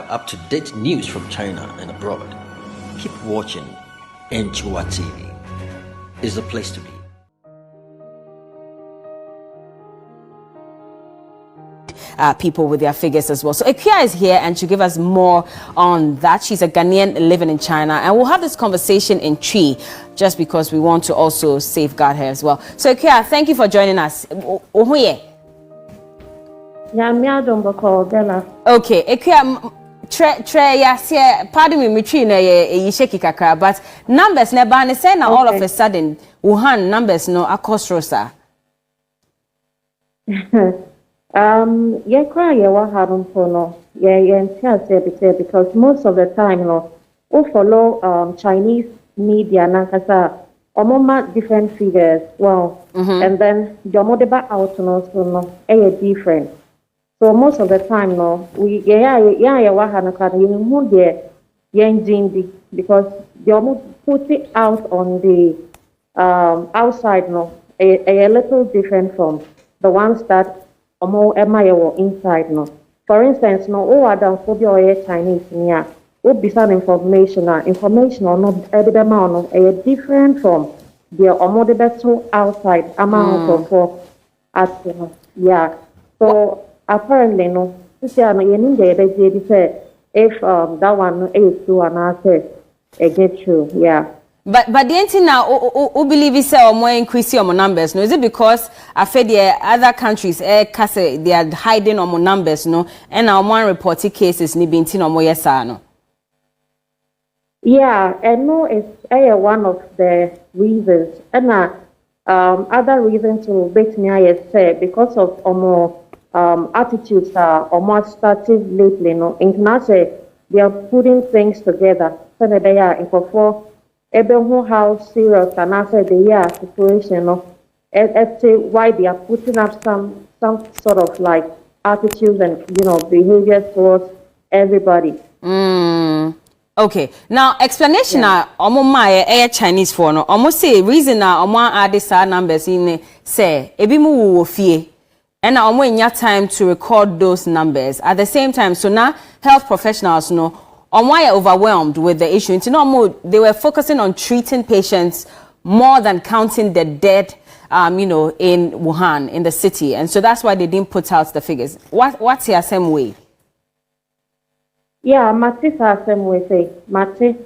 have up-to-date news from China and abroad, keep watching Antwiwaa TV. It's the place to be. People with their figures as well. So Akua is here and she'll give us more on that. She's a Ghanaian living in China, and we'll have this conversation in Twi just because we want to also safeguard her as well. So Akua, thank you for joining us. Okay, Akua, pardon me, but numbers never say now all of a sudden Wuhan numbers no akosrosa. Yeah, cry, what happened for no? Yeah, because most of the time, we follow Chinese media, nankasa, different figures. Well, and then the modeba out, different. So most of the time, we what happened, because they put it out on the outside, a little different from the ones that inside For instance, other phobia Chinese near would be some information or not different from the better outside amount of yeah. So apparently if that one is to an answer get true, yeah. But the entity now, who believe is more increasing on numbers? No, is it because I feel the other countries, they are hiding on numbers, no, and now one reported cases ni binti no more yes no. Yeah, and no, it's one of the reasons, and other reasons to bet me I say because of more attitudes are more started lately, no, internationally they are putting things together so that they are for. How serious and after the situation why they are putting up some sort of like attitudes and behaviors towards everybody. Okay. Now explanation my Chinese for no almost say reason add these numbers in say ebimu wo fie and in your time to record those numbers at the same time. So now health professionals why overwhelmed with the issue. They were focusing on treating patients more than counting the dead, in Wuhan, in the city. And so that's why they didn't put out the figures. What's your same way? Yeah, Mati same way say. Mati,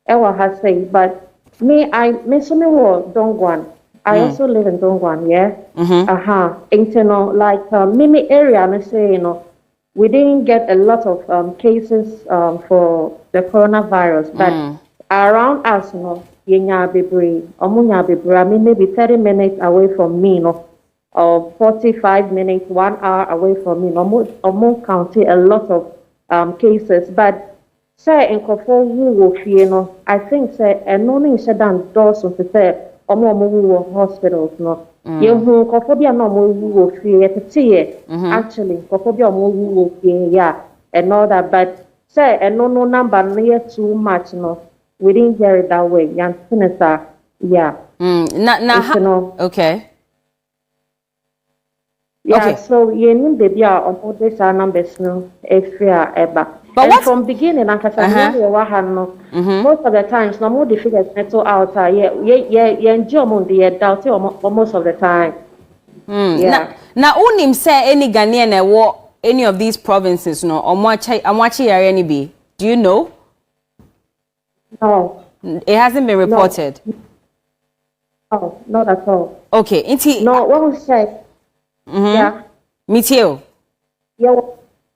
Ewa has say, but me Dongguan. I also live in Dongguan, yeah? Internal, like, Mimi area, I say, we didn't get a lot of cases for the coronavirus, but around us, I mean, maybe 30 minutes away from me, or 45 minutes, 1 hour away from me, almost counting a lot of cases. But say in Kofu, I think say and only said down doors to say hospitals, Kophobia no more actually Kophobia more yeah and all that, but say and no number near too much we didn't hear it that way. Yeah. Okay. Yeah, okay. So you need baby on all these numbers if we are ever. But what from beginning, most of the times, no more the figures netto out. Most of the time. Yeah. Now, unim say any Ghanaian any of these provinces, no, or Amwachi any be. Do you know? No. It hasn't been reported. No, not at all. Okay. No, what was said? Yeah. Me too. Yeah,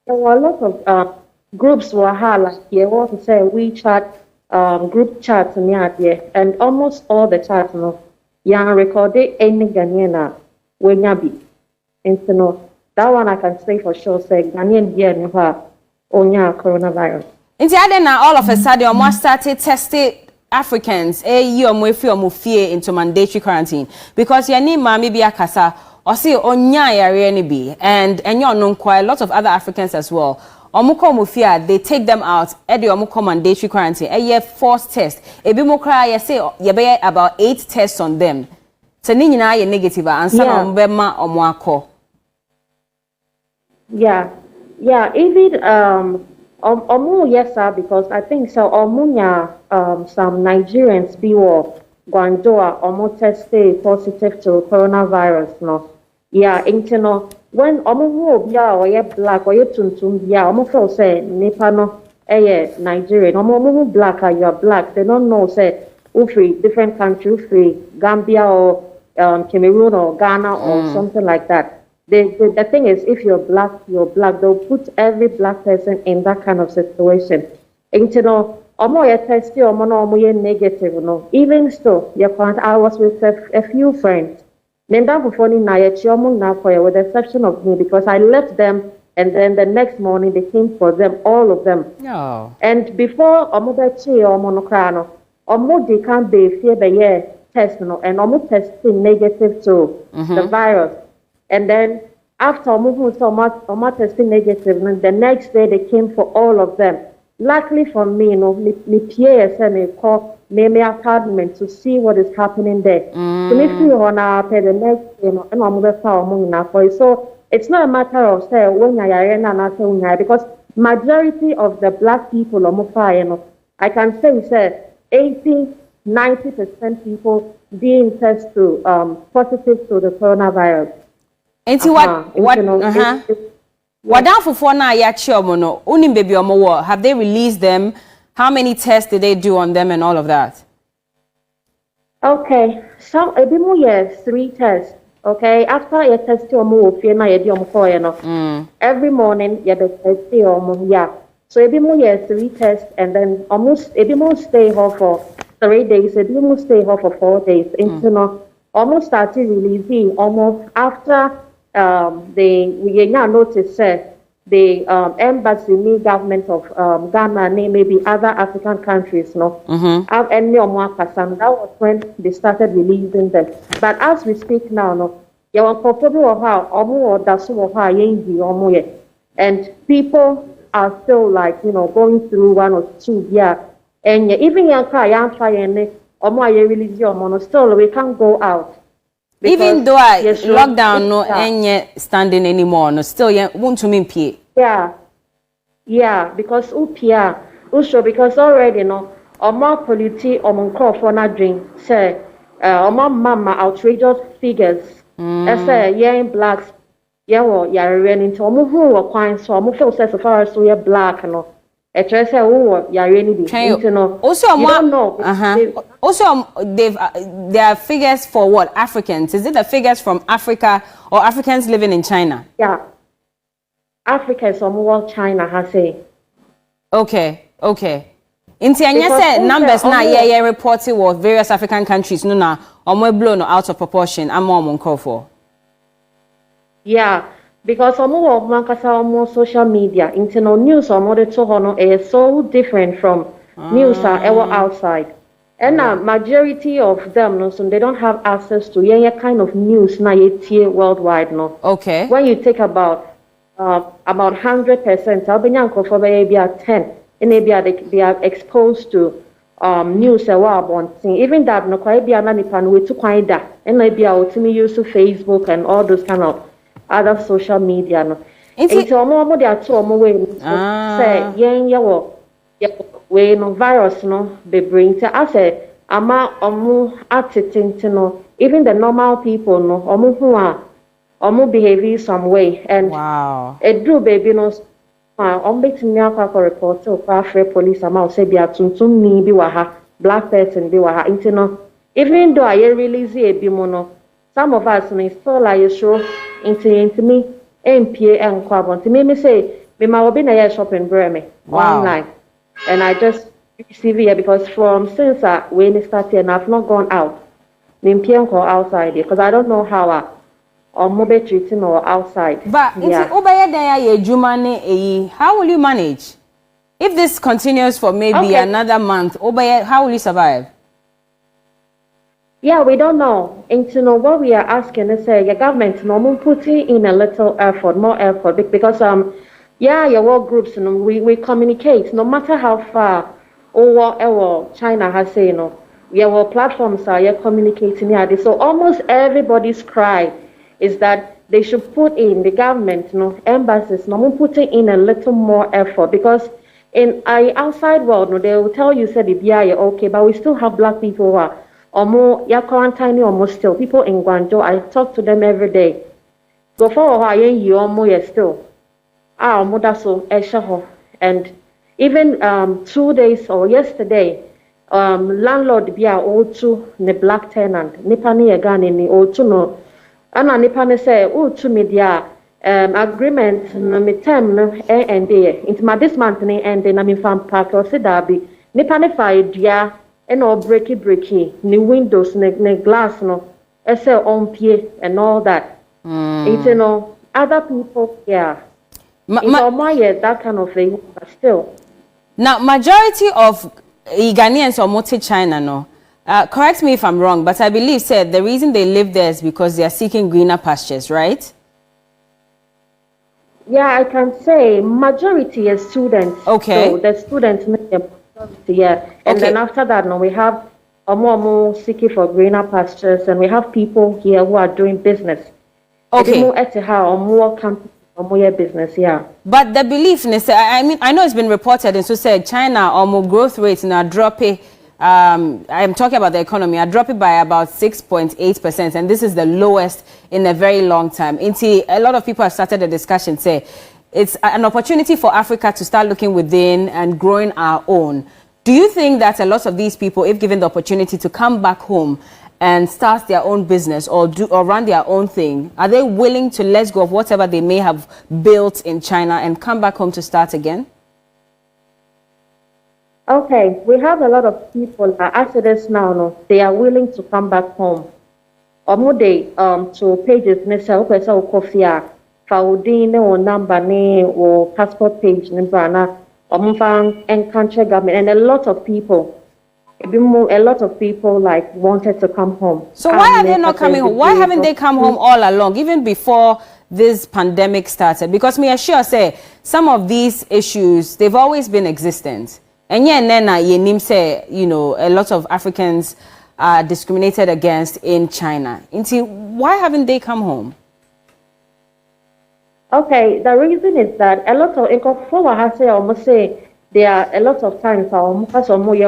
there were a lot of groups were like what to say WeChat group chats and almost all the chats recorded any Ghanaian when you be that one I can say for sure say Ghanaian here onya coronavirus. Now all of a sudden almost started testing Africans into mandatory quarantine because maybe akasa or say onya be and you know quite a lot of other Africans as well. They take them out at the mandatory quarantine. A year forced test. A bit more cry, say you be about 8 tests on them. So you negative and some bema or more. Yeah. Even Yes, sir, because I think so. Some Nigerians be or Guangzhou almost tested positive to coronavirus. No, yeah, when yeah or yeah black or yeah tuntum yeah feel say nipa no Nigerian black you are black. They don't know say free different country free Gambia or Cameroon or Ghana or something like that. The thing is, if you're black, you're black. They'll put every black person in that kind of situation. And testy negative, no. Even so, I was with a few friends. Then that before with the exception of me, because I left them, and then the next morning they came for them, all of them. No. And before they can't be fear the test, and almost testing negative to the virus. And then after moving so testing negative, and the next day they came for all of them. Luckily for me, me PASN call me apartment to see what is happening there. So me feel on the next day, and I'm so it's not a matter of say when you are because majority of the black people I can say 80-90% people being tested to positive to the coronavirus. Enti what down for na ya chiomo no unim baby omo have they released them? How many tests did they do on them and all of that? Okay, some a bit more 3 tests. Okay, after you test your move, you na you no. Every morning you test your so a bit more 3 tests and then almost a bit more stay home for 3 days, a bit more stay home for 4 days. Almost started releasing almost after we now notice the embassy government of Ghana and maybe other African countries and that was when they started releasing them. But as we speak now, and people are still like going through 1 or 2 and even still we can't go out. Because, even though lockdown no any standing anymore, no still want to mean pay. Yeah, because because already more polity for not drink say mama outrageous figures. Say blacks running into who quite so feel so far as we black also there are figures for what Africans? Is it the figures from Africa or Africans living in China? Yeah, Africa is more China has say. Okay. Inti anya say numbers na reported with various African countries no na blown out of proportion. I'm more for. Yeah. Because almost social media, internal news is so different from news outside. And majority of them, so they don't have access to any kind of news worldwide. No. Okay. When you take about 100%, Albanian for 10, and they are exposed to news even that no quite be an we to quite that, and maybe I will use Facebook and all those kind of other social media no. It's almost they are too way say we no virus no be bring to I say ama attitude even the normal people no who behave some way and wow it do baby no bet me akwa report to Afre police ama say be atuntum ni bi wa ha black person bi wa ha even though I release e bi mo no some of us may still like show into me MPA and Quabon. To me say, me ma will be na shopping breme online. And I just receive here because from since when it started and I've not gone out. Me MPA call outside because I don't know how or mobile treating or outside. But how will you manage? If this continues for maybe another month, how will you survive? Yeah, we don't know. And to know what we are asking is the government no putting in a little effort, more effort because your work groups we communicate no matter how far or whatever China has said your platforms are communicating here. So almost everybody's cry is that they should put in the government embassies putting in a little more effort because in outside world, no, they will tell you say the okay, but we still have black people who are almost quarantine almost still. People in Guangzhou, I talk to them every day. So for you almost still. And even 2 days or yesterday, landlord be to the black tenant, Nipani again in the O2 no. And Nipani say, to media agreement no me term no and into my this month and then I'm fan park or say that be Nipani fire dia and all breaky ni windows ne glass no sell on pie and all that. It's you know other people that kind of thing, but still. Now, majority of Ghanaians are multi China, no. Correct me if I'm wrong, but I believe said the reason they live there is because they are seeking greener pastures, right? Yeah, I can say majority is students. Okay. So the students make the majority, yeah. And then after that, no, we have more seeking for greener pastures, and we have people here who are doing business. Okay. More companies. Business, yeah. But the belief, I mean, I know it's been reported, and so said China almost growth rates now dropping. I'm talking about the economy. Are dropping by about 6.8%, and this is the lowest in a very long time. A lot of people have started a discussion. Say it's an opportunity for Africa to start looking within and growing our own. Do you think that a lot of these people, if given the opportunity to come back home and start their own business or run their own thing, are they willing to let go of whatever they may have built in China and come back home to start again? Okay, we have a lot of people as it is now, no, they are willing to come back home. To pages necessary coffee or number or passport page and country government, and a lot of people like wanted to come home. So why are they not coming home? Why haven't they come home all along, even before this pandemic started? Because me assure say some of these issues, they've always been existent. And yeah, Nena, Yenim say, you know, a lot of Africans are discriminated against in China. Why haven't they come home? Okay, the reason is that a lot of there are a lot of times our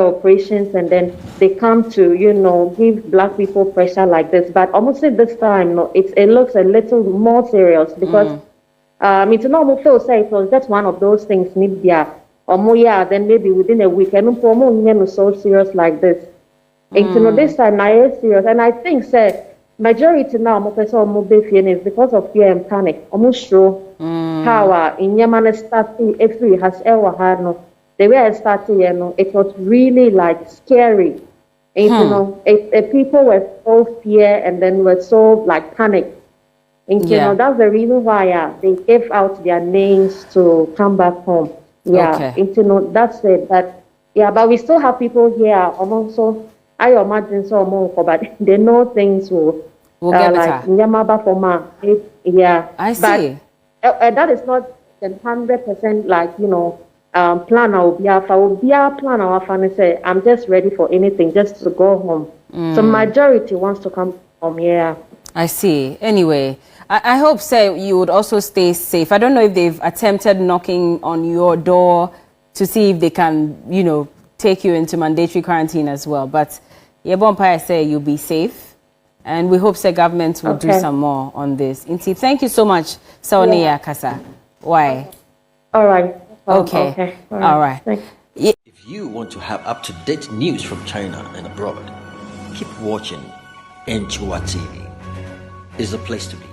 operations, and then they come to, you know, give black people pressure like this. But almost this time, no, it looks a little more serious because it's not feel say it was just one of those things. Then maybe within a week, and so serious like this. This time I is serious, and I think say majority now is because of fear and panic. Almost sure how in Yemen starting every has ever had no. The way I started, you know, it was really like scary. And, you know, people were so fear and then were so like panic. And you know, that's the reason why they gave out their names to come back home. Yeah, okay. And you know, that's it. But yeah, but we still have people here. Also, I imagine so more, but they know things will get better. Yeah, I see. But that is not 100% like, you know. Plan our plan our family say I'm just ready for anything, just to go home. So majority wants to come home. Yeah, I see. Anyway, I hope say you would also stay safe. I don't know if they've attempted knocking on your door to see if they can, you know, take you into mandatory quarantine as well. But Yebompire say you'll be safe, and we hope say government will do some more on this. Inti, thank you so much, Saonia Kasa. Why? All right. Okay. All right. If you want to have up-to-date news from China and abroad, keep watching Antwiwaa TV. It's the place to be.